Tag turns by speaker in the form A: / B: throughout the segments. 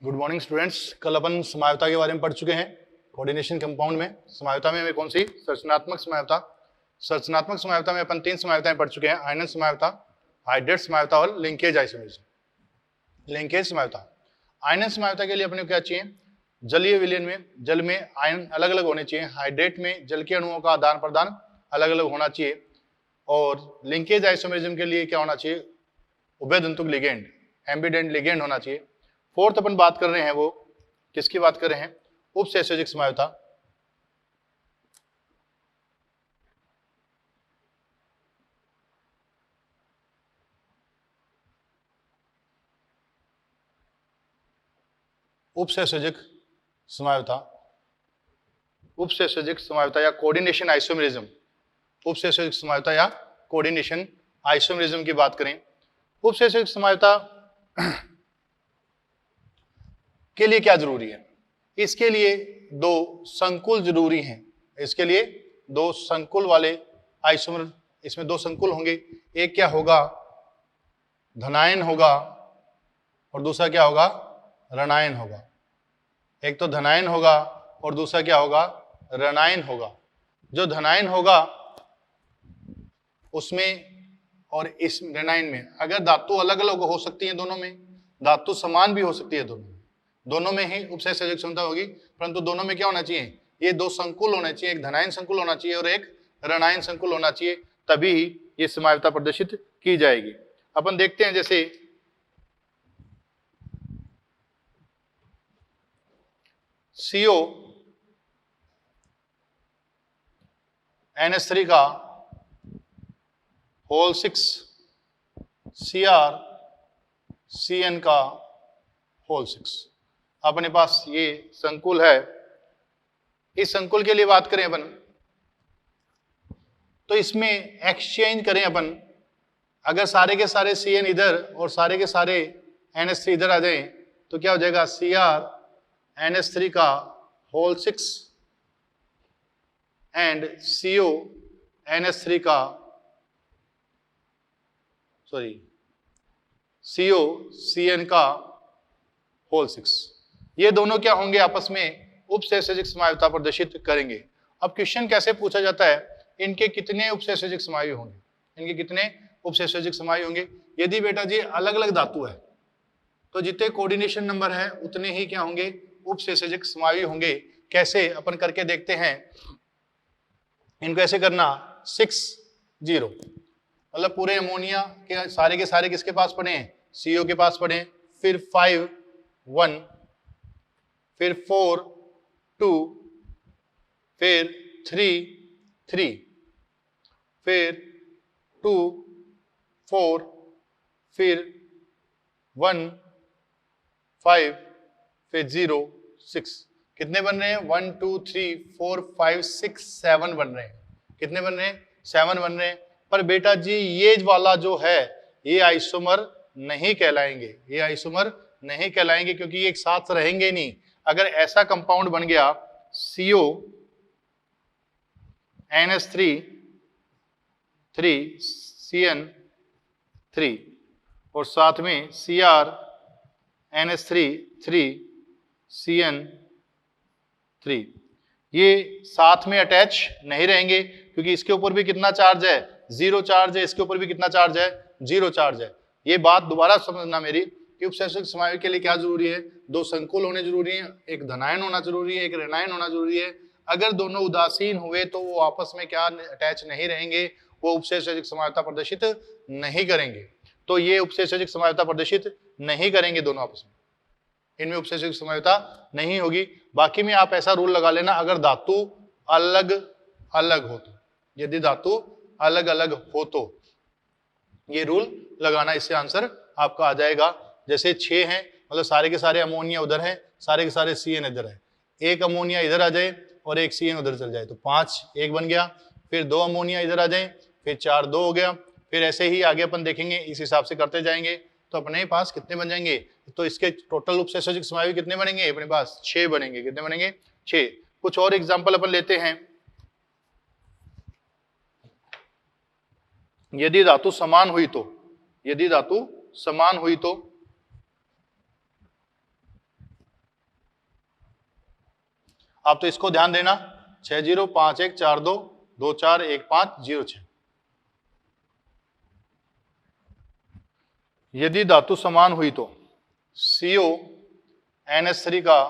A: Good morning students. कल अपन समायोता के बारे में पढ़ चुके हैं। कोऑर्डिनेशन कंपाउंड में समायोता में हमें कौन सी संरचनात्मक समायोता में अपन 3 समायोताएं पढ़ चुके हैं। आयनन समायोता, हाइड्रेट समायोता और लिंकेज आइसोमरिज्म। लिंकेज समायोता, आयनन समायोता के लिए अपने को क्या चाहिए? जलीय विलयन में जल में आयन अलग अलग होने चाहिए। हाइड्रेट में जल के अणुओं का आदान प्रदान अलग अलग होना चाहिए। और लिंकेज आइसोमरिज्म के लिए क्या होना चाहिए? उभयदंतुक लिगेंड, एम्बिडेंट लिगेंड होना चाहिए। फोर्थ अपन बात कर रहे हैं, वो किसकी बात कर रहे हैं? उपसंयोजक समायोता। उपसंयोजक समायोता, उपसंयोजक समायोता या कोऑर्डिनेशन आइसोमरिज्म। उपसंयोजक समायोता या कोऑर्डिनेशन आइसोमरिज्म की बात करें, उपसंयोजक समायोता के लिए क्या जरूरी है? इसके लिए 2 संकुल जरूरी हैं। इसके लिए 2 संकुल वाले आइसोमर, इसमें 2 संकुल होंगे। एक क्या होगा? धनायन होगा और दूसरा क्या होगा? ऋणायन होगा। एक तो धनायन होगा और दूसरा क्या होगा? ऋणायन होगा। जो धनायन होगा उसमें और इस ऋणायन में अगर धातु अलग अलग हो सकती है, दोनों में धातु समान भी हो सकती है, दोनों में ही उपसंयोजक क्षमता होगी, परंतु दोनों में क्या होना चाहिए? ये 2 संकुल होने चाहिए। एक धनायन संकुल होना चाहिए और एक ऋणायन संकुल होना चाहिए, तभी ये समायोता प्रदर्शित की जाएगी। अपन देखते हैं, जैसे CO NH3 का होल 6, Cr Cn का होल 6। अपने पास ये संकुल है। इस संकुल के लिए बात करें अपन, तो इसमें एक्सचेंज करें अपन, अगर सारे के सारे Cn इधर और सारे के सारे NH3 इधर आ जाएं तो क्या हो जाएगा? Cr NH3 का होल 6 एंड CO NH3 का CO Cn का होल 6। ये दोनों क्या होंगे? आपस में उपसंयोजक समायोता प्रदर्शित करेंगे। अब क्वेश्चन कैसे पूछा जाता है? इनके कितने उपसंयोजक समायु होंगे? इनके कितने उपसंयोजक समायु होंगे? यदि बेटा जी अलग अलग धातु है तो जितने कोऑर्डिनेशन नंबर है उतने ही क्या होंगे? उपसंयोजक समायु होंगे। कैसे? अपन करके देखते हैं। इनको ऐसे करना 6 0, मतलब पूरे अमोनिया के सारे किसके पास पड़े हैं? CO के पास पड़े हैं। फिर 5 1, फिर 4 2, फिर 3 3, फिर 2 4, फिर 1 5, फिर 0 6। कितने बन रहे हैं? 1 2 3 4 5 6 7 बन रहे हैं। कितने बन रहे हैं? 7 बन रहे हैं। पर बेटा जी ये वाला जो है ये आइसोमर नहीं कहलाएंगे, ये आइसोमर नहीं कहलाएंगे, क्योंकि ये एक साथ रहेंगे नहीं। अगर ऐसा कंपाउंड बन गया CO NH3 3 Cn 3 और साथ में Cr NH3 3 Cn 3, ये साथ में अटैच नहीं रहेंगे, क्योंकि इसके ऊपर भी कितना चार्ज है? 0 चार्ज है। इसके ऊपर भी कितना चार्ज है? 0 चार्ज है। ये बात दोबारा समझना मेरी कि उपसंयोजक समायु के लिए क्या जरूरी है? 2 संकुल होने जरूरी है, एक धनायन होना जरूरी है, एक ऋणायन होना जरूरी है। अगर दोनों उदासीन हुए तो वो आपस में क्या अटैच नहीं रहेंगे, वो उपसंयोजक समायुता प्रदर्शित नहीं करेंगे। तो ये उपसंयोजक समायुता प्रदर्शित नहीं करेंगे दोनों आपस में, इनमें उपसंयोजक समायुता नहीं होगी। बाकी में आप ऐसा रूल लगा लेना, अगर धातु अलग अलग हो तो, यदि धातु अलग अलग हो तो ये रूल लगाना, इससे आंसर आपका आ जाएगा। जैसे 6 हैं, मतलब सारे के सारे अमोनिया उधर है, सारे के सारे Cn इधर है। एक अमोनिया इधर आ जाए और एक Cn उधर चल जाए तो 5 1 बन गया। फिर 2 अमोनिया इधर आ जाए, फिर 4 2 हो गया। फिर ऐसे ही आगे अपन देखेंगे, इस हिसाब से करते जाएंगे तो अपने पास कितने बन जाएंगे? तो इसके टोटल उपसंयोजक समायु कितने बनेंगे? अपने पास 6 बनेंगे। कितने बनेंगे? 6। कुछ और एग्जाम्पल अपन लेते हैं। यदि धातु समान हुई तो, यदि धातु समान हुई तो आप तो इसको ध्यान देना, 6 0 5 1 4 2 2 4 1 5 0 6। यदि धातु समान हुई तो CONH3 का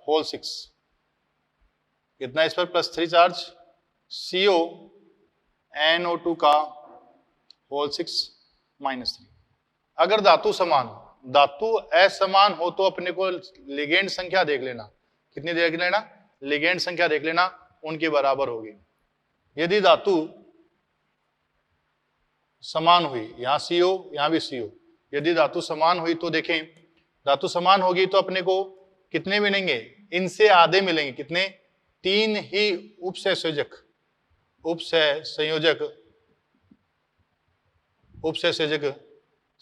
A: होल 6, कितना इस पर +3 चार्ज, CONO2 का होल 6 -3। अगर धातु समान हो, धातु असमान हो तो अपने को लिगेंड संख्या देख लेना, कितनी देख लेना, लिगेंड संख्या देख लेना, उनके बराबर होगी। यदि धातु समान हुई, यहां CO यहां भी CO, यदि धातु समान हुई तो देखें, धातु समान होगी तो अपने को कितने मिलेंगे, इनसे आधे मिलेंगे, कितने, 3 ही उपसंयोजक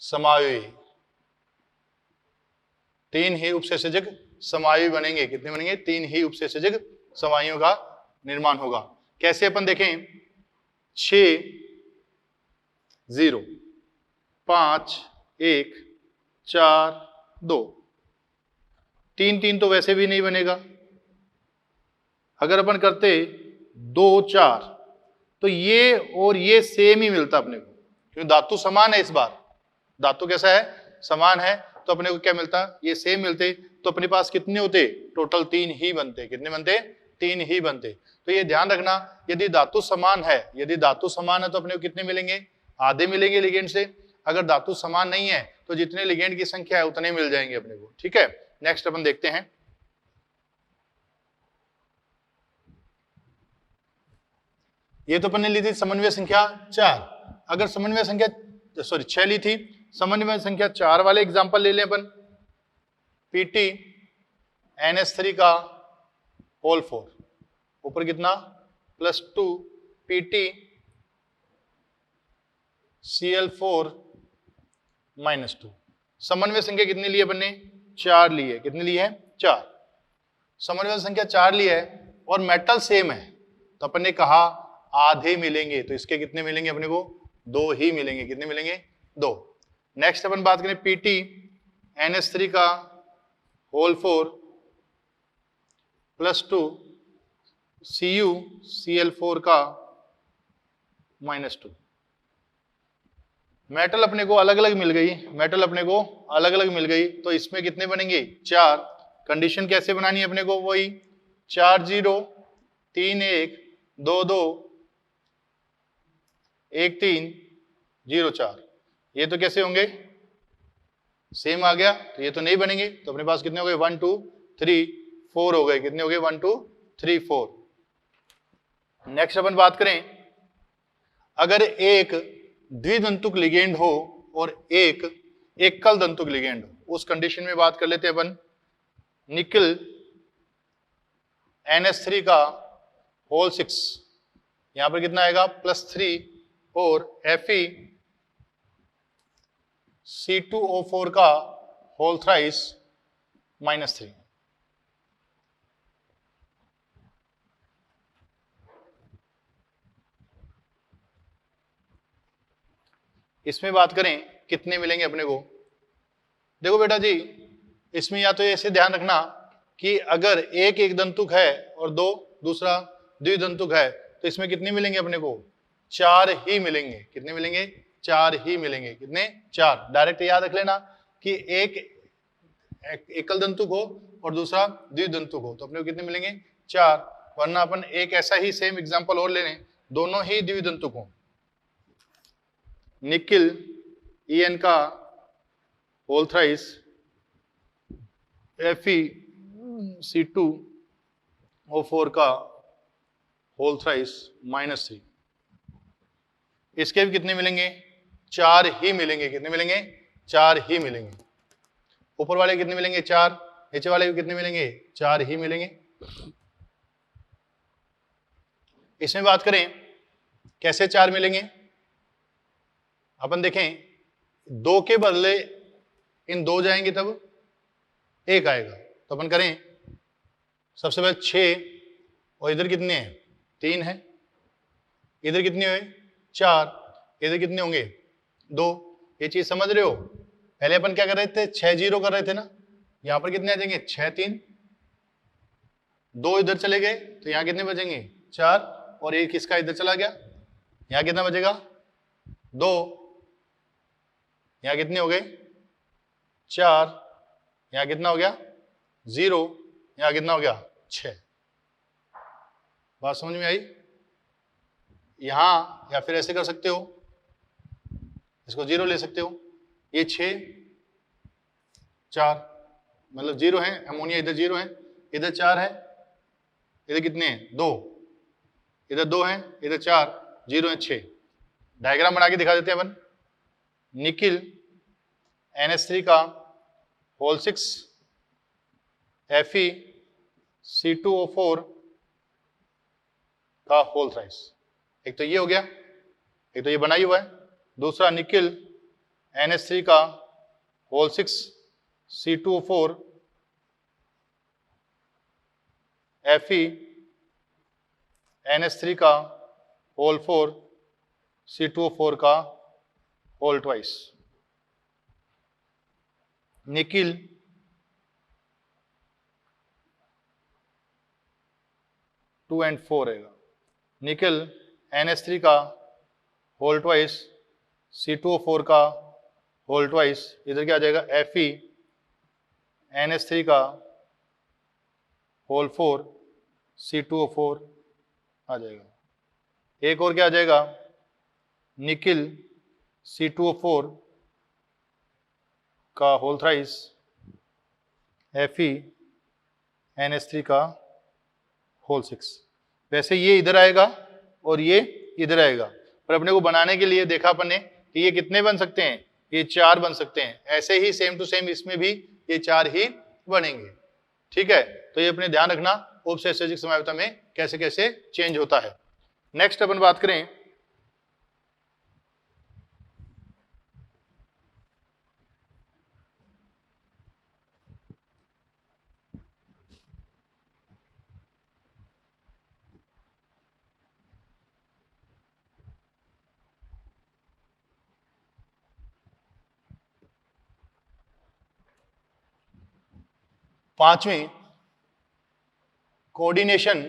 A: समायोगी, 3 ही उपसंयोजक समायोगी बनेंगे, कितने बनेंगे, 3 ही उपसंयोजक समायोगियों का निर्माण होगा। कैसे अपन देखें, 6 0 5 1 4 2, 3 3 तो वैसे भी नहीं बनेगा। अगर अपन करते 2 4 तो ये और ये सेम ही मिलता अपने को, क्योंकि धातु समान है, इस बार धातु कैसा है, समान है, तो अपने को क्या मिलता, ये सेम मिलते, तो अपने पास कितने होते, टोटल 3 ही बनते, कितने बनते, 3 ही बनते। तो ये ध्यान रखना, यदि धातु समान है, यदि धातु समान है तो अपने को कितने मिलेंगे, आधे मिलेंगे लिगेंड से। अगर धातु समान नहीं है तो जितने लिगेंड की संख्या है उतने मिल जाएंगे अपने को, ठीक है। नेक्स्ट अपन देखते हैं, ये तो अपन ने ली थी समन्वय संख्या 4। अगर समन्वय संख्या 6 ली थी, समन्वय संख्या 4 वाले एग्जांपल ले लें अपन, PT NH3 का होल 4, ऊपर कितना +2 PT Cl4 -2। समन्वय संख्या कितनी ली है अपन ने, 4 ली है, कितनी ली है, 4। समन्वय संख्या 4 ली है और मेटल सेम है, तो अपन ने कहा आधे मिलेंगे, तो इसके कितने मिलेंगे अपने को, 2 ही मिलेंगे, कितने मिलेंगे, 2। नेक्स्ट अपन बात करें PT NH3 का होल 4 +2 Cu Cl4 का -2। मेटल अपने को अलग अलग मिल गई, मेटल अपने को अलग अलग मिल गई, तो इसमें कितने बनेंगे, 4। कंडीशन कैसे बनानी है अपने को, वही 4 0 3 1 2 2 1 3 0 4। ये तो कैसे होंगे, सेम आ गया, तो ये तो नहीं बनेंगे, तो अपने पास कितने हो गए, 1 2 3 4 हो गए, कितने हो गए, 1 2 3 4। नेक्स्ट अपन बात करें, अगर एक द्विदंतुक लिगेंड हो और एक एकल दंतुक लिगेंड हो, उस कंडीशन में बात कर लेते हैं अपन, निकल NH3 का होल 6, यहां पर कितना आएगा, +3 और Fe C2O4 का होल थ्राइस -3। इसमें बात करें कितने मिलेंगे अपने को, देखो बेटा जी, इसमें या तो ऐसे ध्यान रखना कि अगर एक दंतुक है और दूसरा द्विदंतुक है, तो इसमें कितने मिलेंगे अपने को, 4 ही मिलेंगे, कितने मिलेंगे, 4 ही मिलेंगे, कितने, 4। डायरेक्ट याद रख लेना कि एक एकल दंतुक हो और दूसरा द्विदंतुक हो, तो अपने को कितने मिलेंगे, 4। वरना अपन एक ऐसा ही सेम एग्जांपल और लेने, दोनों ही द्विदंतुक हो, निकिल En का होल थ्राइस Fe C2O4 का होल थ्राइस -3, इसके भी कितने मिलेंगे, 4 ही मिलेंगे, कितने मिलेंगे, 4 ही मिलेंगे। ऊपर वाले कितने मिलेंगे, 4, नीचे वाले भी कितने मिलेंगे, 4 ही मिलेंगे। इसमें बात करें कैसे 4 मिलेंगे, अपन देखें 2 के बदले इन 2 जाएंगे तब 1 आएगा, तो अपन करें सबसे पहले 6, और इधर कितने हैं, 3 है, इधर कितने हुए, 4, इधर कितने होंगे, 2। ये चीज समझ रहे हो, पहले अपन क्या कर रहे थे, 6 0 कर रहे थे ना, यहां पर कितने आ जाएंगे, 6 3, 2 इधर चले गए तो यहाँ कितने बचेंगे 4, और एक इसका इधर चला गया, यहाँ कितना बचेगा 2, यहाँ कितने हो गए 4, यहाँ कितना हो गया 0, यहाँ कितना हो गया 6। बात समझ में आई? यहां या फिर ऐसे कर सकते हो, इसको 0 ले सकते हो, ये 6 4 मतलब 0 है, अमोनिया इधर 0 है, इधर 4 है, इधर कितने हैं 2, इधर 2 है, इधर 4, 0 है 6। डायग्राम बना के दिखा देते हैं अपन। निकिल NH3 का होल 6 FeC2O4 का होल थ्राइस। एक तो ये हो गया, एक तो ये बना ही हुआ है। दूसरा निकिल NH3 का होल 6 C2O4 Fe NH3 का होल 4 C2O4 का whole twice. Nickel two and 4 रहेगा। निकिल NH3 का होल ट्वाइस C2O4 का होल ट्वाइस, इधर क्या आ जाएगा Fe NH3 का होल 4 C2O4 आ जाएगा। एक और क्या आ जाएगा निकिल C2O4 का होल थ्राइस Fe NH3 का होल 6। वैसे ये इधर आएगा और ये इधर आएगा, पर अपने को बनाने के लिए देखा अपन ने कि ये कितने बन सकते हैं, ये 4 बन सकते हैं। ऐसे ही सेम टू सेम इसमें भी ये 4 ही बनेंगे। ठीक है, तो ये अपने ध्यान रखना उपसैद्धांतिक समवायता में कैसे कैसे चेंज होता है। नेक्स्ट अपन बात करें पांचवी coordination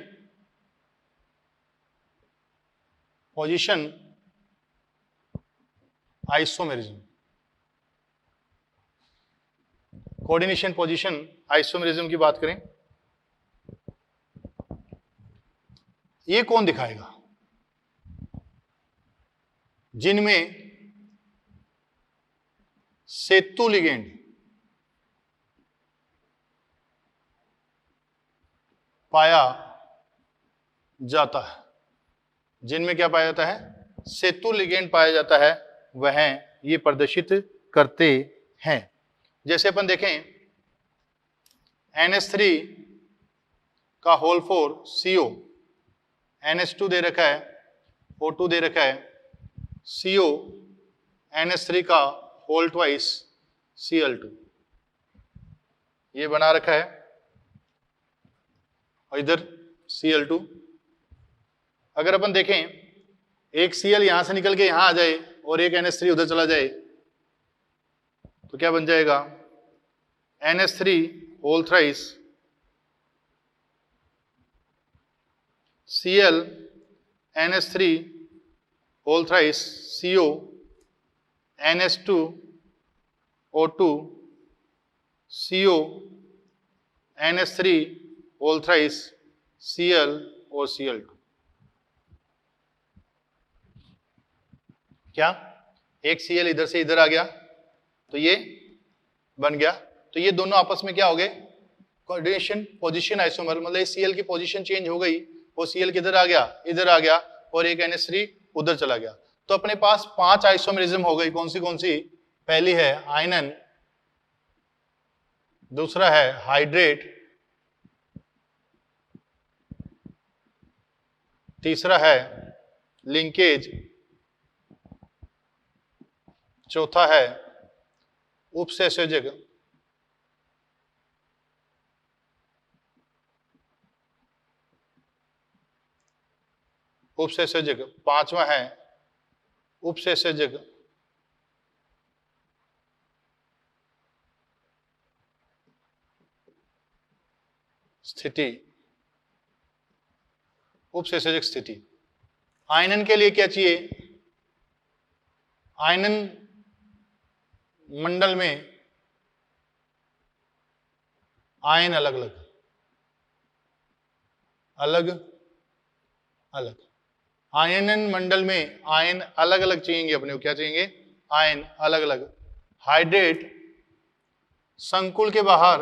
A: position isomerism. Coordination position isomerism की बात करें, ये कौन दिखाएगा? जिनमें सेतु लिगेंड पाया जाता है, जिनमें क्या पाया जाता है सेतु लिगेंड पाया जाता है, वह ये प्रदर्शित करते हैं। जैसे अपन देखें NH3 का होल 4 CO, NH2 दे रखा है, O2 दे रखा है, CO NH3 का होल ट्वाइस Cl2 ये बना रखा है, और इधर Cl2। अगर अपन देखें एक Cl यहां से निकल के यहां आ जाए और एक NH3 उधर चला जाए तो क्या बन जाएगा NH3 whole thrice Cl NH3 whole thrice CO NH2 O2 CO NH3 whole thrice Cl और Cl2। क्या एक Cl इधर से इधर आ गया तो ये बन गया, तो ये दोनों आपस में क्या हो गए कोऑर्डिनेशन पोजीशन आइसोमर, मतलब Cl की पोजीशन चेंज हो गई, वो Cl किधर आ गया इधर आ गया, और एक NH3 उधर चला गया। तो अपने पास 5 आइसोमेरिज्म हो गई। कौन सी? पहली है आयनन, दूसरा है हाइड्रेट, तीसरा है लिंकेज, चौथा है उपसंयोजक, पांचवा है उपसंयोजक स्थिति, उपसेचक स्थिति। आयनन के लिए क्या चाहिए? आयनन मंडल में आयन अलग अलग अलग अलग, आयनन मंडल में आयन अलग अलग चाहिए अपने को। क्या चाहिए? आयन अलग अलग। हाइड्रेट संकुल के बाहर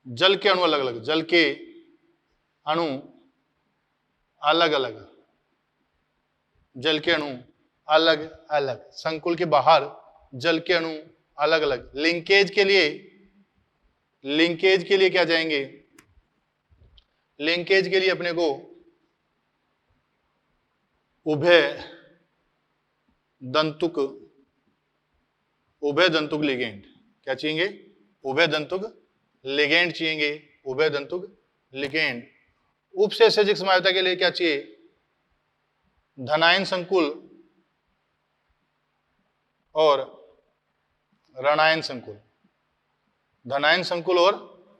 A: जल के अणु अलग अलग, जल के अणु अलग अलग, जल के अणु अलग अलग, संकुल के बाहर जल के अणु अलग अलग। लिंकेज के लिए, लिंकेज के लिए क्या जाएंगे? लिंकेज के लिए अपने को उभय दंतुक, उभय दंतुक लिगेंड। क्या चाहिए? उभय दंतुक लिगेंड चाहिए, उभय दंतुक लिगेंड। उपसेचक समायोजकता के लिए क्या चाहिए? धनायन संकुल और ऋणायन संकुल, धनायन संकुल और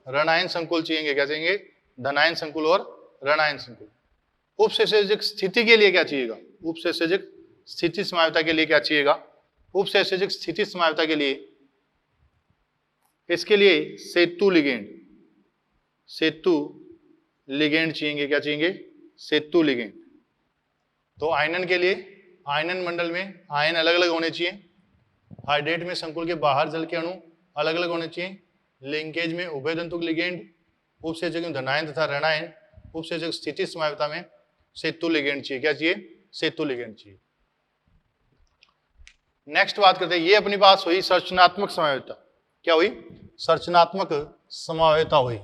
A: ऋणायन संकुल चाहिए। क्या चाहिए? धनायन संकुल और ऋणायन संकुल। उपसेचक स्थिति के लिए क्या चाहिएगा? उपसेचक स्थिति समायोजकता के लिए क्या चाहिएगा? उपसेचक स्थिति समायोजकता के लिए, इसके लिए सेतु लिगेंड, सेतु लिगेंड चाहिए। क्या चाहिए? सेतु लिगेंड। तो आयनन के लिए, आयनन मंडल में आयन अलग अलग होने चाहिए। हाइड्रेट में संकुल के बाहर जल के अणु अलग अलग होने चाहिए। लिंकेज में उभय दंतुक लिगेंड, उपसेचक में धनायन तथा ऋणायन। उपसेचक स्थिति समायोजकता में सेतु लिगेंड चाहिए। क्या चाहिए? सेतु लिगेंड चाहिए। नेक्स्ट बात करते हैं, ये अपनी बात हुई संरचनात्मक समायोजकता। क्या हुई? संरचनात्मक समायोजकता हुई।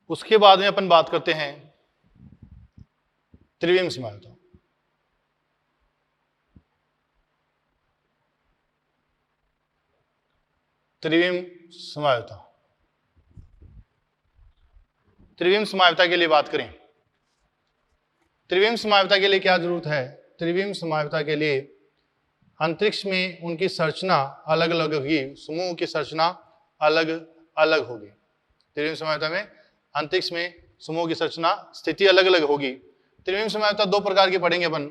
A: उसके बाद में अपन बात करते हैं त्रिविम समायोजकता। त्रिविम समायोजकता, त्रिविम समायोजकता के लिए बात करें। त्रिविम समायोजकता के लिए क्या जरूरत है? त्रिविम समायोजकता के लिए अंतरिक्ष में उनकी संरचना अलग अलग होगी, समूह की संरचना अलग अलग होगी। त्रिविम समायोजकता में अंतरिक्ष में समूह की संरचना स्थिति अलग अलग होगी। त्रिविम समायोजकता दो प्रकार की पढ़ेंगे अपन।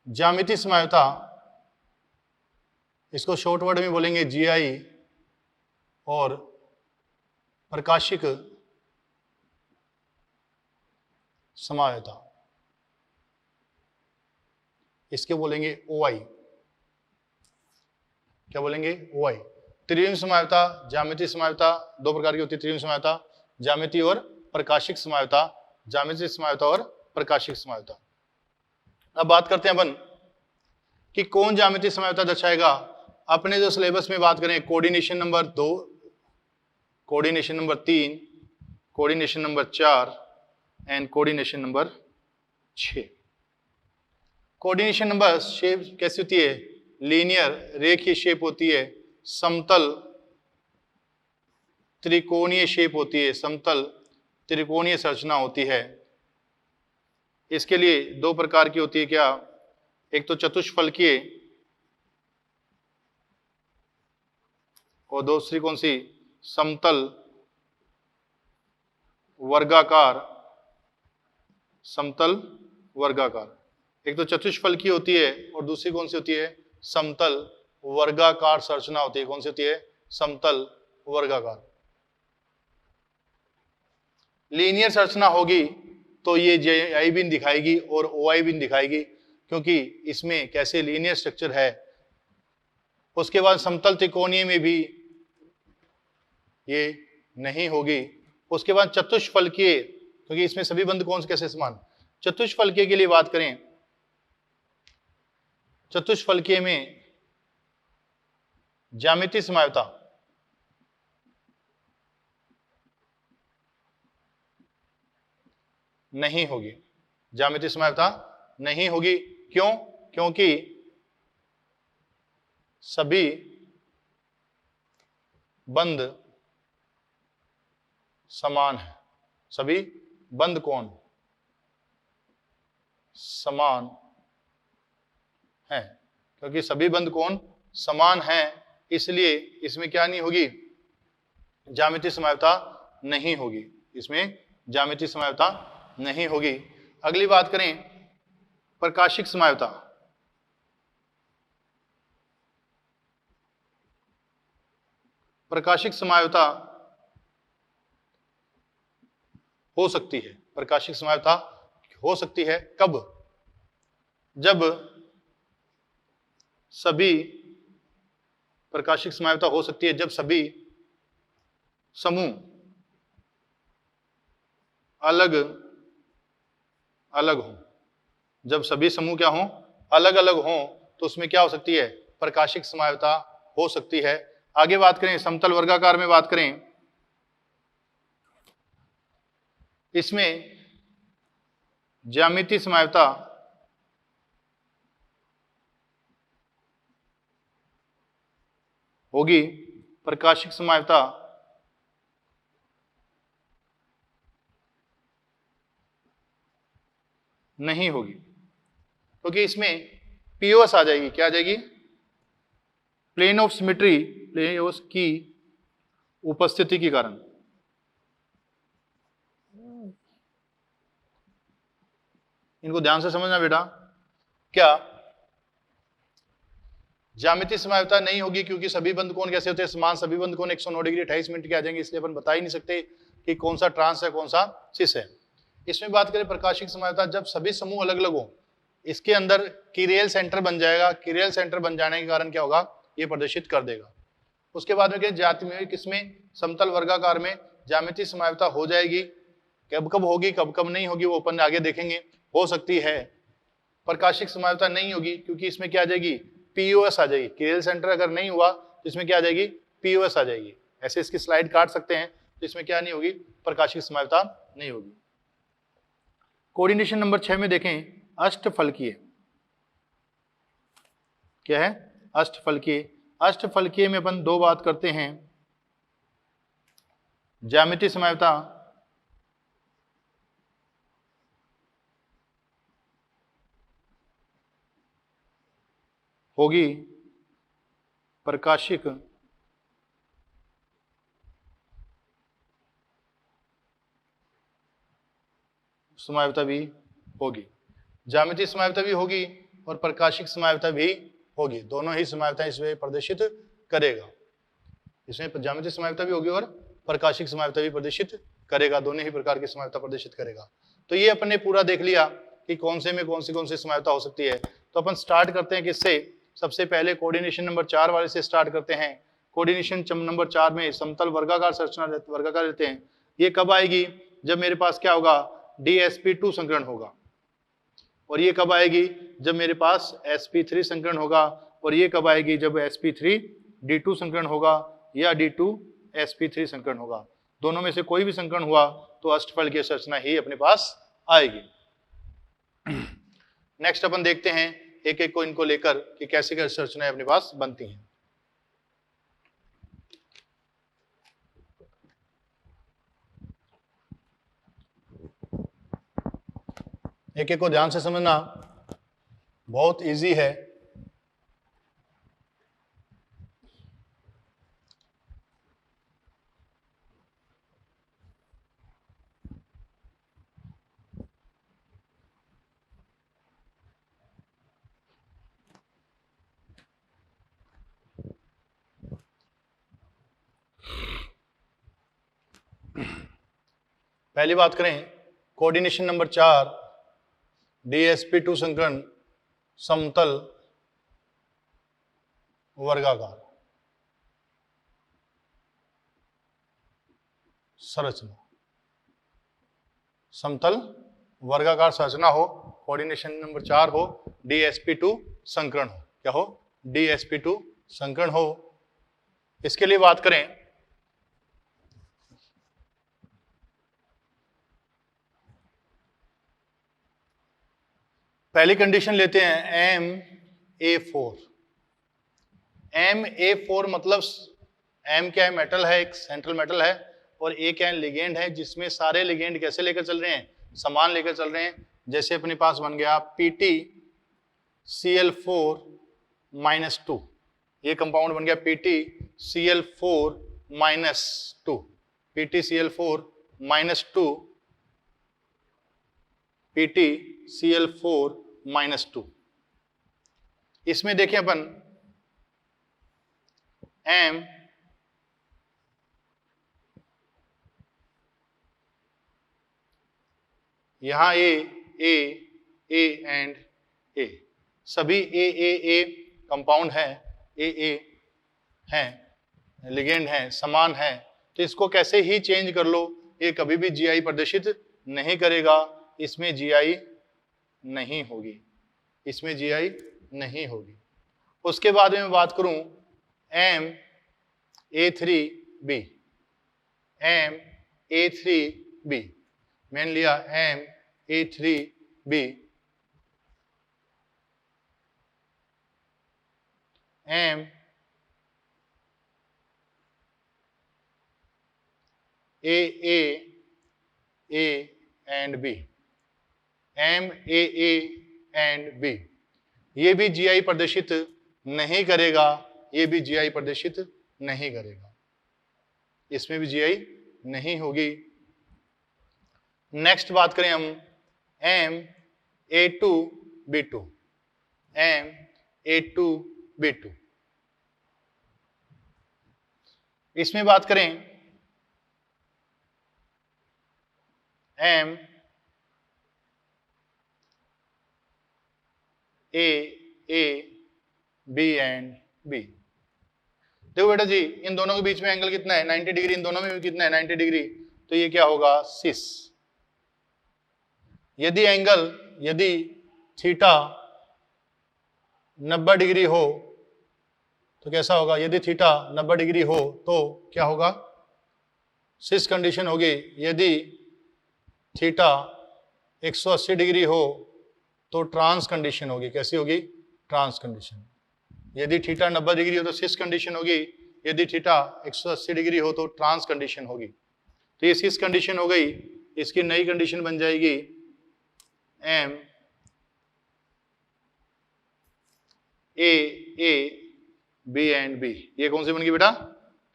A: ज्यामितीय समायोजकता, इसको शॉर्ट वर्ड में बोलेंगे जीआई, और प्रकाशिक समायोजकता, इसके बोलेंगे ओआई। क्या बोलेंगे? ओआई। त्रिविम समायोजकता, ज्यामितीय समायोजकता दो प्रकार की होती है। त्रिविम समायोजकता ज्यामितीय और प्रकाशिक समायोजकता, ज्यामितीय समायोजकता और प्रकाशिक समायोजकता। अब बात करते हैं अपन कि कौन ज्यामितीय समायोजकता दर्शाएगा। अपने जो सिलेबस में बात करें, coordination number 2, coordination number 3, coordination number 4 and coordination number 6। Coordination number shape कैसी होती है? लीनियर रेखीय शेप होती है, समतल त्रिकोणीय शेप होती है, समतल त्रिकोणीय संरचना होती है। इसके लिए दो प्रकार की होती है। क्या? एक तो चतुष्फलकीय और दूसरी कौन सी? समतल वर्गाकार, समतल वर्गाकार। एक तो चतुष्फलकीय होती है और दूसरी कौन सी होती है? समतल वर्गाकार संरचना होती है। कौन सी होती है? समतल वर्गाकार। लीनियर संरचना होगी तो ये जीआई बिन दिखाएगी और ओआई बिन दिखाएगी, क्योंकि इसमें कैसे लीनियर स्ट्रक्चर है। उसके बाद समतल त्रिकोणीय में भी ये नहीं होगी। उसके बाद चतुष्फलकीय, क्योंकि इसमें सभी बंद कौन से कैसे समान। चतुष्फलकीय के लिए बात करें, चतुष्फलकीय में ज्यामितीय समायोजकता नहीं होगी, ज्यामितीय समायोजकता नहीं होगी। क्यों? क्योंकि सभी बंद समान है, सभी बंद कोण समान है। क्योंकि सभी बंद कोण समान हैं, इसलिए इसमें क्या नहीं होगी, ज्यामितीय समवायता नहीं होगी, इसमें ज्यामितीय समवायता नहीं होगी। अगली बात करें प्रकाशिक समवायता। प्रकाशिक समवायता हो सकती है, प्रकाशिक समवायता हो सकती है कब? जब सभी, प्रकाशिक समवायता हो सकती है जब सभी समूह अलग अलग हों। जब सभी समूह क्या हों, अलग अलग हों, तो उसमें क्या हो सकती है, प्रकाशिक समवायता हो सकती है। आगे बात करें समतल वर्गाकार में बात करें, इसमें ज्यामितीय समवायता होगी, प्रकाशिक समवायता नहीं होगी, क्योंकि इसमें पीओएस आ जाएगी। क्या आ जाएगी? प्लेन ऑफ सिमेट्री, प्लेन की उपस्थिति के कारण। इनको ध्यान से समझना बेटा। क्या ज्यामितीय समवायता नहीं होगी क्योंकि सभी बंद कोण कैसे होते हैं, समान। सभी बंद कोण 109 डिग्री 28 मिनट के आ जाएंगे, इसलिए अपन बता ही नहीं सकते कि कौन सा ट्रांस है कौन सा सिस है। इसमें बात करें प्रकाशिक समवायता, जब सभी समूह अलग अलग हो, इसके अंदर कीरेल सेंटर बन जाएगा। कीरेल सेंटर बन जाने के कारण क्या होगा, ये प्रदर्शित कर देगा। उसके बाद में क्या, किसमें, समतल वर्गाकार में ज्यामितीय समवायता हो जाएगी। कब कब होगी, कब कब नहीं होगी, वो अपन आगे देखेंगे। हो सकती है। प्रकाशिक समवायता नहीं होगी क्योंकि इसमें क्या आ जाएगी, पीओएस आ जाएगी। कीरेल सेंटर अगर नहीं हुआ तो इसमें क्या आ जाएगी, पीओएस आ जाएगी। ऐसे इसकी स्लाइड काट सकते हैं, तो इसमें क्या नहीं होगी, प्रकाशिक समवायता नहीं होगी। कोऑर्डिनेशन नंबर 6 में देखें, अष्टफलकीय। क्या है? अष्टफलकीय। अष्टफलकीय में अपन दो बात करते हैं, ज्यामितीय समवायता होगी, प्रकाशिक समवायता भी होगी। ज्यामितीय समवायता भी होगी और प्रकाशिक समवायता भी होगी। दोनों ही समवायताएं इसमें प्रदर्शित करेगा। इसमें ज्यामितीय समवायता भी होगी और प्रकाशिक समवायता भी प्रदर्शित करेगा। दोनों ही प्रकार की समवायता प्रदर्शित करेगा। तो ये अपन ने पूरा देख लिया कि कौन से में कौन सी समवायता हो सकती है। तो अपन स्टार्ट करते हैं किससे? सबसे पहले कोऑर्डिनेशन नंबर 4 वाले से स्टार्ट करते हैं। कोऑर्डिनेशन नंबर 4 में समतल वर्गाकार संरचना वर्गाकार लेते हैं। ये कब आएगी? जब मेरे पास क्या होगा, DsP2 संकरण होगा। और ये कब आएगी? जब मेरे पास sp3 संकरण होगा। और ये कब आएगी? जब sp3 D2 संकरण होगा या D2 sp3 संकरण होगा। दोनों में से कोई भी संकरण हुआ तो अष्टफल की संरचना ही अपने पास आएगी। नेक्स्ट अपन देखते हैं एक एक को इनको लेकर कि कैसे कैसे संरचनाएं अपने पास बनती हैं। एक एक को ध्यान से समझना, बहुत इजी है। पहली बात करें कोऑर्डिनेशन नंबर 4, DsP2 संकरण समतल वर्गाकार संरचना। समतल वर्गाकार संरचना हो, कोऑर्डिनेशन नंबर 4 हो, DsP2 संकरण हो। क्या हो? DsP2 संकरण हो। इसके लिए बात करें, पहली कंडीशन लेते हैं MA4। MA4 मतलब एम क्या है, मेटल है, एक सेंट्रल मेटल है, और ए क्या है, लिगेंड है, जिसमें सारे लिगेंड कैसे लेकर चल रहे हैं, समान लेकर चल रहे हैं। जैसे अपने पास बन गया PtCl4-2, ये कंपाउंड बन गया PtCl4-2, PtCl4-2, PtCl4-2। इसमें देखें अपन M यहां ए एंड ए, सभी ए कंपाउंड है, ए है, लिगेंड है, समान है, तो इसको कैसे ही चेंज कर लो, ये कभी भी जीआई प्रदर्शित नहीं करेगा, इसमें जीआई नहीं होगी, इसमें जीआई नहीं होगी। उसके बाद में बात करूं MA3B, MA3B, मैंने लिया MA3B, M A and B, MAA and B, ये भी जीआई प्रदर्शित नहीं करेगा, ये भी जीआई प्रदर्शित नहीं करेगा, इसमें भी जीआई नहीं होगी। नेक्स्ट बात करें हम MA2B2, MA2B2, इसमें बात करें MAB एंड B। देखो बेटा जी, इन दोनों के बीच में एंगल कितना है, 90 डिग्री, इन दोनों में भी कितना है, 90 डिग्री, तो ये क्या होगा, सिस। यदि थीटा 90 डिग्री हो तो कैसा होगा, यदि थीटा 90 डिग्री हो तो क्या होगा, सिस कंडीशन होगी। यदि थीटा 180 डिग्री हो तो ट्रांस कंडीशन होगी, कैसी होगी, ट्रांस कंडीशन। यदि थीटा 90 डिग्री हो तो सिस कंडीशन होगी, यदि थीटा 180 डिग्री हो तो ट्रांस कंडीशन होगी। तो ये सिस कंडीशन हो गई, इसकी नई कंडीशन बन जाएगी MAB एंड B। ये कौन सी बन गई बेटा,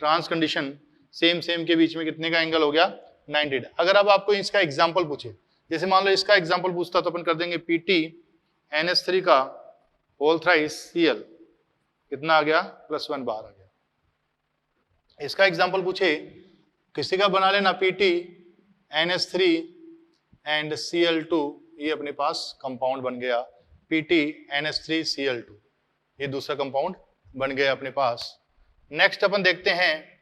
A: ट्रांस कंडीशन। सेम के बीच में कितने का एंगल हो गया, 90। अगर अब आपको इसका एग्जांपल पूछे, जैसे मान लो इसका एग्जांपल पूछता तो अपन कर देंगे PtNH3 का होल थ्राइस Cl, कितना आ गया, +1 बार आ गया। इसका एग्जांपल पूछे किसी का बना लेना PtNH3 एंड Cl2, ये अपने पास कंपाउंड बन गया PtNH3Cl2, ये दूसरा कंपाउंड बन गया अपने पास। नेक्स्ट अपन देखते हैं,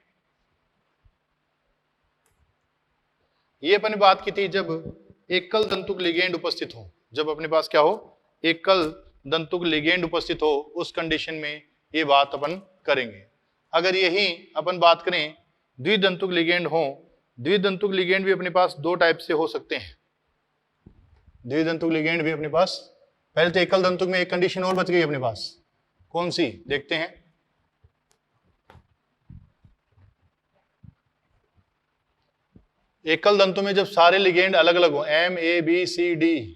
A: ये अपने बात की थी जब एकल दंतुक लिगेंड उपस्थित हो, जब अपने पास क्या हो, एकल दंतुक लिगेंड उपस्थित हो, उस कंडीशन में ये बात अपन करेंगे। अगर यही अपन बात करें द्विदंतुक लिगेंड हो, द्विदंतुक लिगेंड भी अपने पास दो टाइप से हो सकते हैं। द्विदंतुक लिगेंड भी अपने पास, पहले तो एकल दंतुक में एक कंडीशन और बच गई अपने पास, कौन सी देखते हैं। एकल दंतों में जब सारे लिगेंड अलग अलग हो, MABCD,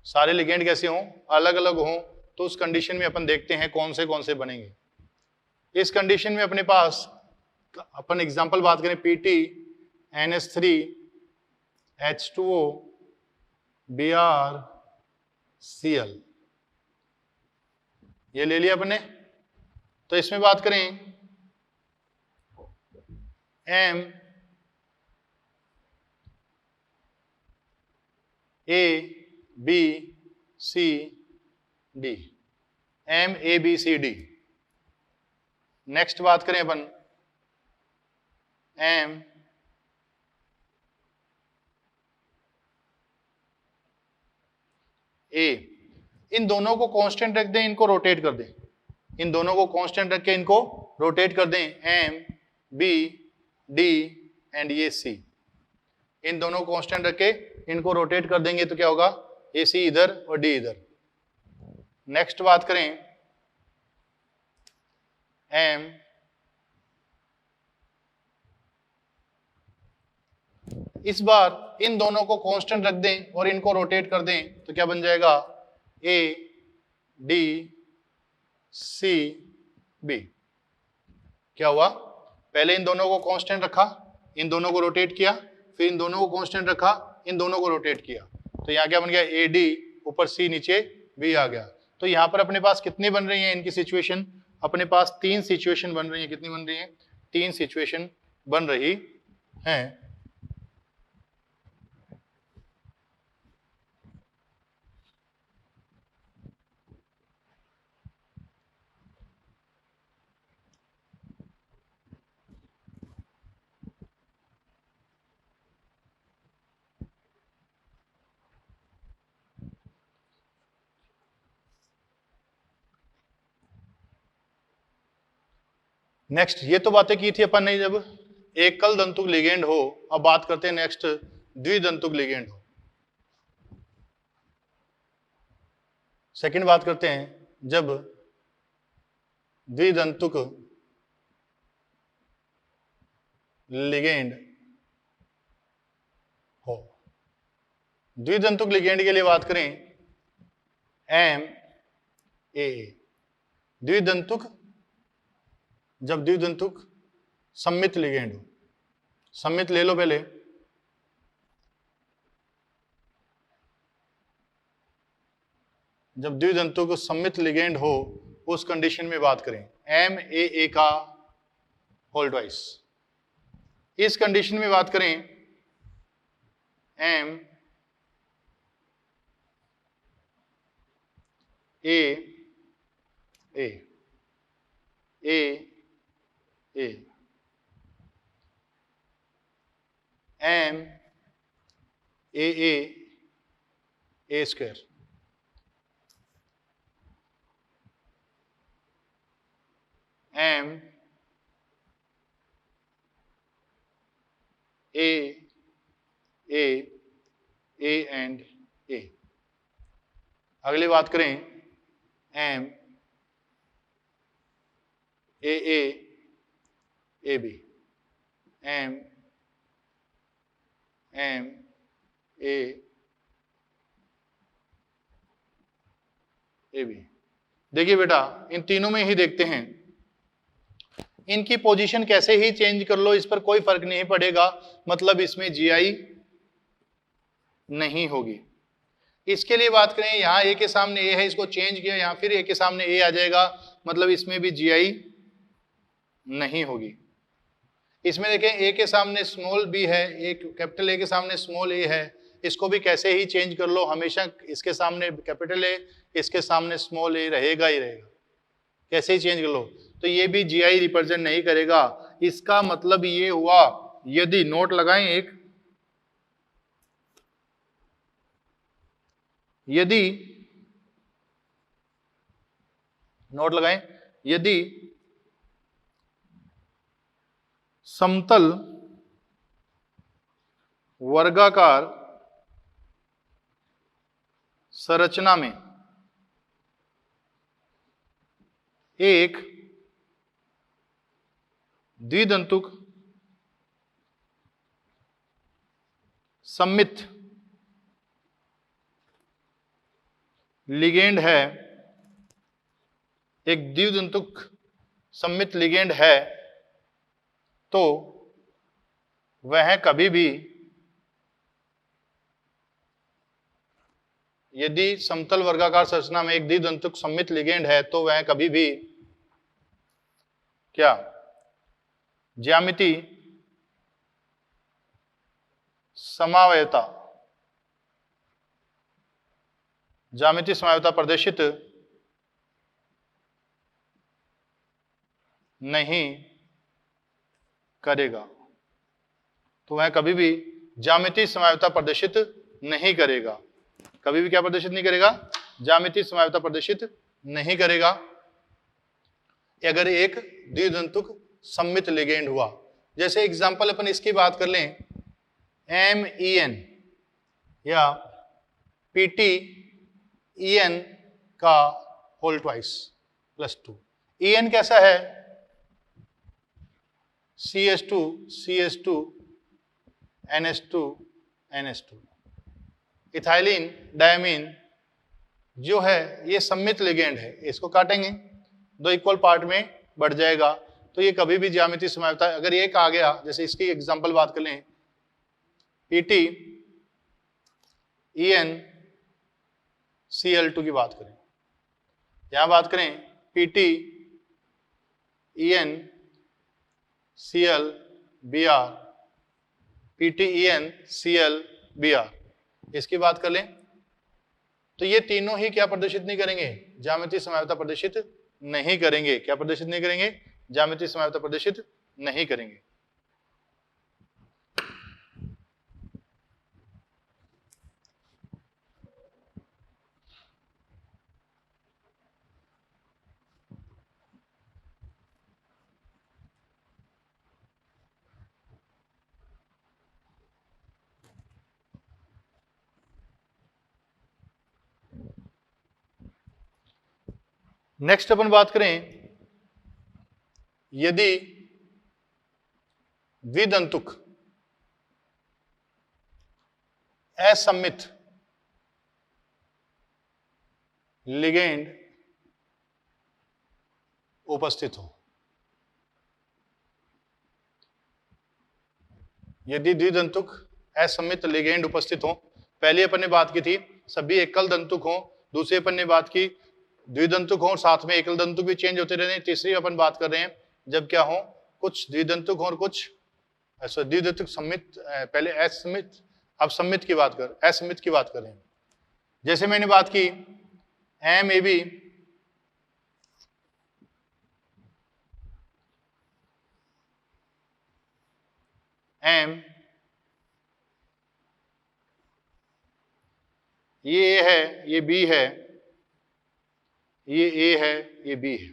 A: सारे लिगेंड कैसे हों, अलग अलग हों, तो उस कंडीशन में अपन देखते हैं कौन से बनेंगे। इस कंडीशन में अपने पास अपन एग्जांपल बात करें PtNH3H2O Br Cl, ये ले लिया अपने। तो इसमें बात करें MABCD, नेक्स्ट बात करें अपन MA, इन दोनों को कांस्टेंट रख दें, इनको रोटेट कर दें, इन दोनों को कांस्टेंट रख के इनको रोटेट कर दें, MB D एंड ये C, इन दोनों को कांस्टेंट रख के इनको रोटेट कर देंगे तो क्या होगा, AC इधर और D इधर। नेक्स्ट बात करें इस बार इन दोनों को कांस्टेंट रख दें और इनको रोटेट कर दें तो क्या बन जाएगा, ए डी सी बी। क्या हुआ, पहले इन दोनों को कांस्टेंट रखा, इन दोनों को रोटेट किया, फिर इन दोनों को कांस्टेंट रखा, इन दोनों को रोटेट किया, तो यहाँ क्या बन गया, ए डी ऊपर सी नीचे बी आ गया। तो यहाँ पर अपने पास कितनी बन रही है इनकी सिचुएशन, अपने पास 3 सिचुएशन बन रही है। कितनी बन रही है, 3 सिचुएशन बन रही हैं। नेक्स्ट, ये तो बातें की थी अपन ने जब एकल दंतुक लिगेंड हो। अब बात करते हैं नेक्स्ट, द्विदंतुक लिगेंड हो। सेकंड बात करते हैं जब द्विदंतुक लिगेंड हो। द्विदंतुक लिगेंड के लिए बात करें एम ए, द्विदंतुक, जब द्विदंतुक सम्मित लिगेंड हो। सम्मित ले लो पहले, जब द्विदंतुक सम्मित लिगेंड हो उस कंडीशन में बात करें एम ए का होल ट्वाइस। इस कंडीशन में बात करें M A A A A M A square, M A and A. अगली बात करें M A B, M A B. देखिए बेटा, इन तीनों में ही देखते हैं, इनकी पोजीशन कैसे ही चेंज कर लो इस पर कोई फर्क नहीं पड़ेगा, मतलब इसमें जीआई नहीं होगी। इसके लिए बात करें, यहां ए के सामने ए है, इसको चेंज किया, यहां फिर ए के सामने ए आ जाएगा, मतलब इसमें भी जीआई नहीं होगी। इसमें देखें ए के सामने स्मॉल बी है, एक कैपिटल ए के सामने स्मॉल ए है, इसको भी कैसे ही चेंज कर लो, हमेशा इसके सामने कैपिटल ए, इसके सामने स्मॉल ए रहेगा ही रहेगा, कैसे ही चेंज कर लो। तो ये भी जीआई रिप्रेजेंट नहीं करेगा। इसका मतलब ये हुआ, यदि नोट लगाएं एक, यदि नोट लगाएं, यदि समतल वर्गाकार संरचना में एक द्विदंतुक सम्मित लिगेंड है, एक द्विदंतुक सम्मित लिगेंड है, तो वह कभी भी, यदि समतल वर्गाकार संरचना में एक द्विदंतुक सम्मित लिगेंड है तो वह कभी भी क्या, ज्यामिति समावयता, ज्यामिति समावयता प्रदर्शित नहीं करेगा। तो वह कभी भी ज्यामिति समावयता प्रदर्शित नहीं करेगा, कभी भी क्या प्रदर्शित नहीं करेगा, ज्यामिति समावयता प्रदर्शित नहीं करेगा, अगर एक द्विदंतुक सम्मित लिगेंड हुआ। जैसे एग्जांपल अपन इसकी बात कर लें, MEN या PTEN का होल ट्वाइस प्लस 2। EN कैसा है, CH2 NH2 NH2। Ethylene diamine जो है ये सममित लिगेंड है, इसको काटेंगे 2 इक्वल पार्ट में बढ़ जाएगा, तो ये कभी भी ज्यामितीय समवायता, अगर एक आ गया, जैसे इसकी एग्जांपल बात कर लें, PT EN Cl2 की बात करें, यहां बात करें PT EN Cl Br, PT EN Cl Br, इसकी बात कर लें, तो ये तीनों ही क्या प्रदर्शित नहीं करेंगे, ज्यामितीय समवायता प्रदर्शित नहीं करेंगे। क्या प्रदर्शित नहीं करेंगे? ज्यामितीय समवायता प्रदर्शित नहीं करेंगे। नेक्स्ट अपन बात करें, यदि द्विदंतुक असममित लिगेंड उपस्थित हो, यदि द्विदंतुक असममित लिगेंड उपस्थित हो, पहले अपन ने बात की थी सभी एकल दंतुक हो, दूसरे अपन ने बात की द्विदंतुक हो, साथ में एकल दंतुक भी चेंज होते रहते हैं, तीसरी अपन बात कर रहे हैं जब क्या हो, कुछ द्विदंतुक हो और कुछ द्विदंतुक सम्मित, पहले असममित, अब सम्मित की बात कर, असममित की बात कर रहे हैं। जैसे मैंने बात की MAB M, ये A है, ये B है, ये A है, ये B है,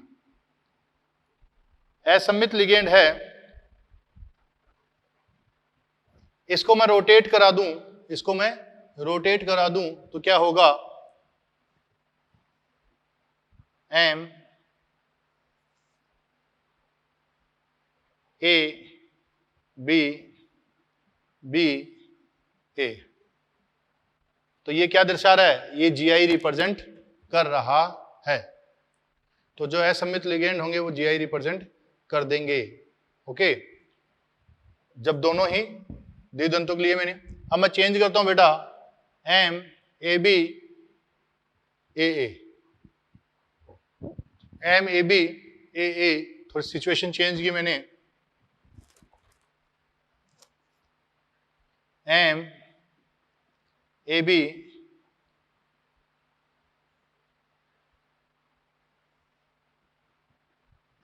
A: असममित लिगेंड है, इसको मैं रोटेट करा दूं, इसको मैं रोटेट करा दूं तो क्या होगा, M A B B A, तो ये क्या दर्शा रहा है, ये GI रिप्रेजेंट कर रहा है, तो जो असममित लिगेंड होंगे वो GI रिप्रेजेंट कर देंगे। ओके, जब दोनों ही द्विदंतुक लिए मैंने, अब मैं चेंज करता हूं बेटा MAB AA, MAB AA, थोड़ी सिचुएशन चेंज की मैंने, MAB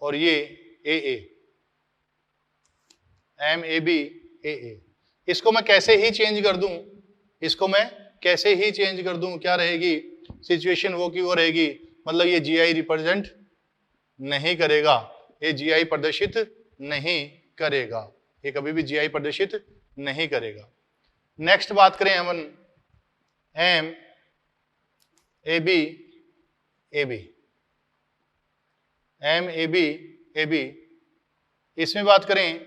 A: और ये AA, MAB AA, इसको मैं कैसे ही चेंज कर दूं, इसको मैं कैसे ही चेंज कर दूं, क्या रहेगी सिचुएशन, वो की वो रहेगी, मतलब ये GI रिप्रेजेंट नहीं करेगा, ये GI प्रदर्शित नहीं करेगा, ये कभी भी GI प्रदर्शित नहीं करेगा। नेक्स्ट बात करें हम MAB AB, MAB AB, इसमें बात करें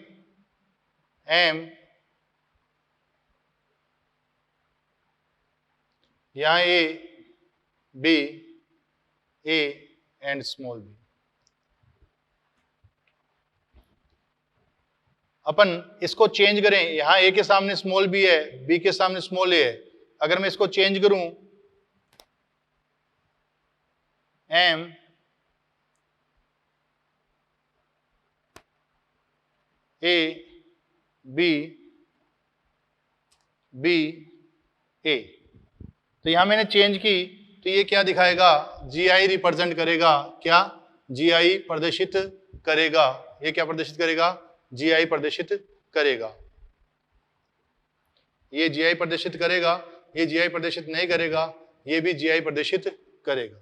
A: M, यहां A B A and small b, अपन इसको चेंज करें, यहां A के सामने स्मॉल b है, B के सामने स्मॉल a है, अगर मैं इसको चेंज करूं M A B B A, तो यहां मैंने चेंज की तो ये क्या दिखाएगा, GI रिप्रेजेंट करेगा, क्या GI प्रदर्शित करेगा, ये क्या प्रदर्शित करेगा, GI प्रदर्शित करेगा, ये GI प्रदर्शित करेगा, ये GI प्रदर्शित नहीं करेगा, ये भी GI प्रदर्शित करेगा।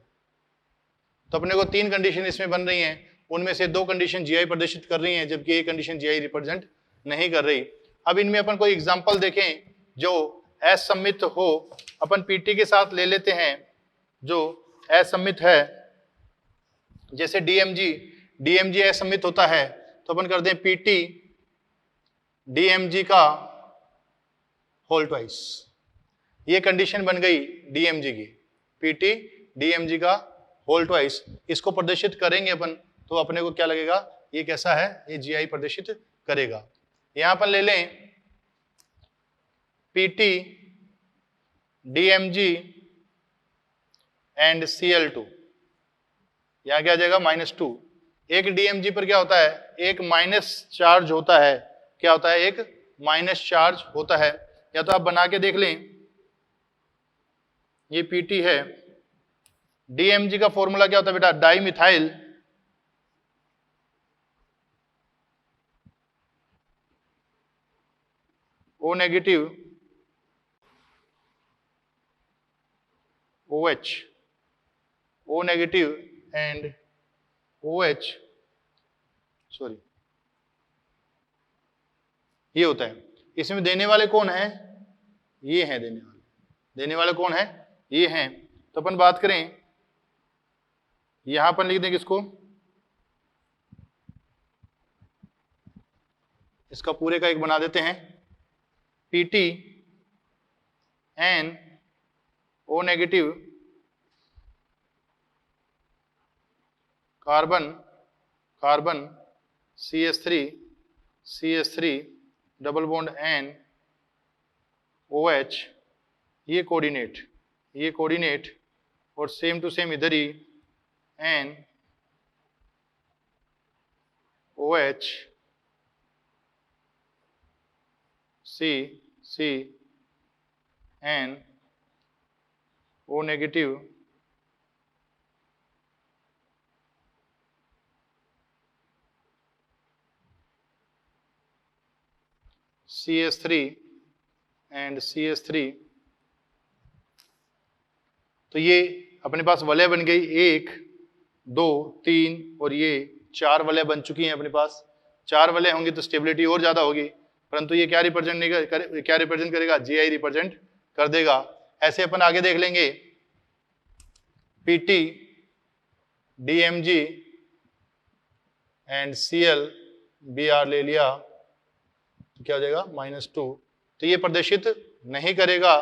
A: तो अपने को 3 कंडीशन इसमें बन रही हैं, उनमें से 2 कंडीशन GI प्रदर्शित कर रही हैं, जबकि एक कंडीशन GI रिप्रेजेंट नहीं कर रही। अब इनमें अपन कोई एग्जांपल देखें जो असममित हो, अपन PT के साथ ले लेते हैं जो असममित है, जैसे DMG असममित होता है, तो अपन कर दें PT DMG का होल ट्वाइस। ये कंडीशन बन गई डीएमजी की, पीटी डीएमजी का होल ट्वाइस। इसको प्रदर्शित करेंगे अपन तो अपने को क्या लगेगा, ये कैसा है, ये जीआई प्रदर्शित करेगा। यहां पर ले लें पीटी डीएमजी एंड Cl2, यहां क्या आ जाएगा -2। एक डीएमजी पर क्या होता है, एक माइनस चार्ज होता है, क्या होता है, एक माइनस चार्ज होता है। या तो आप बना के देख लें, ये पीटी है, डीएमजी का फॉर्मूला क्या होता है बेटा, di methyl O negative OH, O negative and OH, sorry, ये होता है। इसमें देने वाले कौन है, ये हैं देने वाले। देने वाले कौन है, ये हैं। तो अपन बात करें, यहां पर लिख दें किसको, इसका पूरे का एक बना देते हैं, PT N O negative carbon carbon CH3 double bond N OH, ये कोऑर्डिनेट और सेम टू सेम इधर ही N OH C N O negative CH3 and CH3। तो ये अपने पास वलय बन गई, 1 2 3 और ये 4 वलय बन चुकी हैं अपने पास। 4 वलय होंगी तो स्टेबिलिटी और ज्यादा होगी, परंतु ये क्या रिप्रेजेंट नहीं क्या रिप्रेजेंट करेगा, जीआई रिप्रेजेंट कर देगा। ऐसे अपन आगे देख लेंगे, PT DMG and Cl Br ले लिया तो क्या हो जाएगा, -2। तो ये प्रदर्शित नहीं करेगा,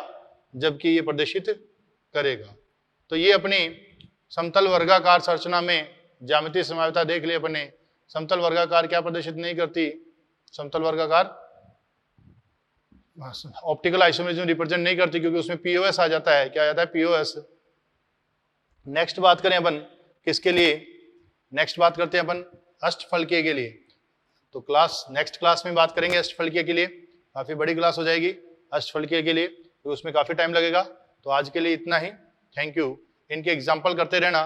A: जबकि ये प्रदर्शित करेगा। तो ये अपनी समतल वर्गाकार संरचना में ज्यामितीय समावता देख लिया अपने। समतल वर्गाकार क्या प्रदर्शित नहीं करती, समतल वर्गाकार ऑप्टिकल आइसोमेरिज्म रिप्रेजेंट नहीं करती, क्योंकि उसमें पीओएस आ जाता है। क्या आ जाता है, पीओएस। नेक्स्ट बात करें अपन किसके लिए, नेक्स्ट बात करते हैं अपन अष्टफलकीय के लिए। तो नेक्स्ट क्लास में बात करेंगे अष्टफलकीय के लिए, काफी बड़ी क्लास हो जाएगी अष्टफलकीय के लिए, तो उसमें काफी टाइम लगेगा। तो आज के लिए इतना ही, थैंक यू। इनके एग्जाम्पल करते रहना,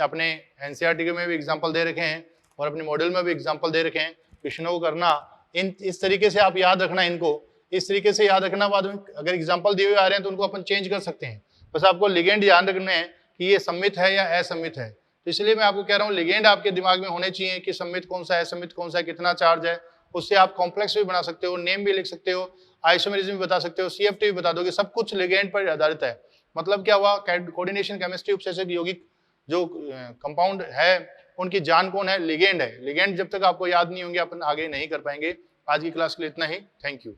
A: अपने एनसीईआरटी में भी एग्जाम्पल दे रखे हैं और अपने मॉडल में भी एग्जाम्पल दे रखे हैं, क्वेश्चनों को करना इस तरीके से आप याद रखना, इनको इस तरीके से याद रखना। बाद में अगर एग्जाम्पल दिए हुए आ रहे हैं तो उनको अपन चेंज कर सकते हैं। बस आपको लिगेंड ध्यान रखना है कि ये सममित है या असममित है। तो इसलिए मैं आपको कह रहा हूँ लिगेंड आपके दिमाग में होने चाहिए कि सममित कौन सा है, असममित कौन सा है, कितना चार्ज है। उससे आप कॉम्प्लेक्स भी बना सकते हो, नेम भी लिख सकते हो, आइसोमेरिज्म भी बता सकते हो, सीएफटी भी बता दोगे। सब कुछ लिगेंड पर आधारित है। मतलब क्या हुआ, कोऑर्डिनेशन केमिस्ट्री उपसेचक यौगिक जो कंपाउंड है उनकी जान कौन है, लिगेंड है। लिगेंड जब तक आपको याद नहीं होंगे अपन आगे नहीं कर पाएंगे। आज की क्लास के लिए इतना ही, थैंक यू।